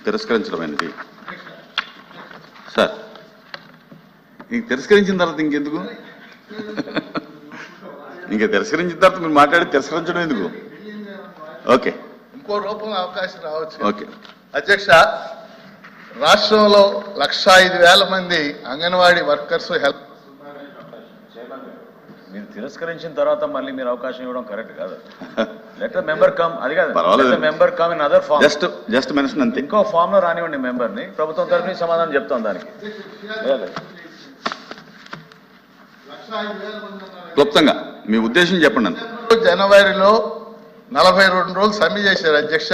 తిరస్కరించడమైనది. Sir ఇంక తిరస్కరించిన తర్వాత ఇంకెందుకు? ఇంకా తిరస్కరించిన తర్వాత మీరు మాట్లాడి తిరస్కరించడం ఎందుకు? ఓకే, ఇంకో రూపంలో అవకాశం రావచ్చు. ఓకే అధ్యక్ష, రాష్ట్రంలో 1,05,000 మంది అంగన్వాడీ వర్కర్స్ హెల్ప్. మీరు తిరస్కరించిన తర్వాత మళ్ళీ మీరు అవకాశం ఇవ్వడం కరెక్ట్ కాదు. లెట్ ద మెంబర్ కమ్, అది కాదు, పర్వాలేదు, member come in other form. Just mention అంతే. ఇంకో ఫామ్ లో రానివ్వండి మెంబర్ ని, ప్రభుత్వం తరఫున సమాధానం చెప్తాం దానికి. క్లుప్తంగా మీ ఉద్దేశం చెప్పండి అంతే. జనవరిలో 42 రోజులు సమ్మె చేశారు అధ్యక్ష.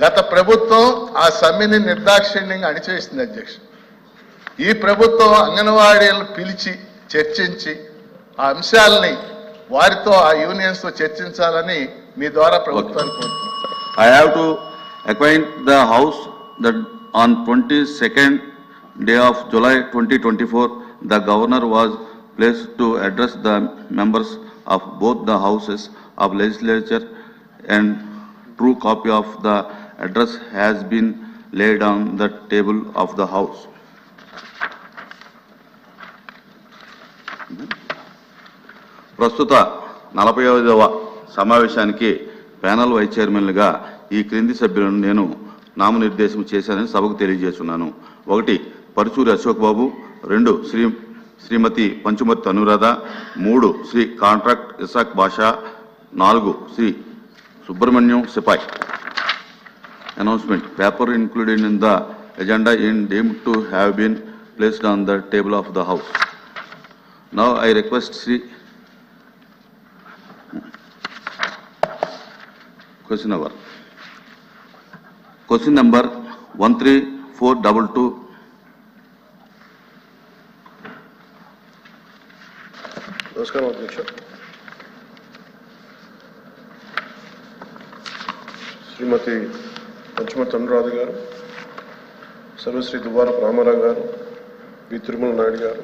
గత ప్రభుత్వం ఆ సమ్మెని నిర్దాక్షిణ్యంగా అణిచివేసింది అధ్యక్ష. ఈ ప్రభుత్వం అంగన్వాడీలను పిలిచి చర్చించి ఆ అంశాలని వారితో, ఆ యూనియన్స్ తో చర్చించాలని మీ ద్వారా ప్రభుత్వాన్ని కోరుతున్నాను. I have to acquaint the House that on 22nd day of July 2024, the Governor was placed to address the members of both the houses of legislature, and true copy of the address has been laid on the table of the House. ప్రస్తుత 45వ సమావేశానికి panel vice చైర్మన్లుగా ఈ క్రింది సభ్యులను నేను నామనిర్దేశం చేశానని సభకు తెలియజేస్తున్నాను. 1 పరుచూరి అశోక్ బాబు, 2 శ్రీమతి పంచుమర్తి అనురాధ, 3 శ్రీ కాంట్రాక్ట్ Isaq Basha, 4 Sri Subrahmanyam Sipai. Announcement paper included in the agenda is deemed to have been placed on the table of the House. Now I request Sri Question number 13422. నమస్కారం అధ్యక్ష. శ్రీమతి పంచుమర్తి అనురాధ గారు, సర్వశ్రీ దువ్వారపు రామారావు గారు, వి తిరుమల నాయుడు గారు,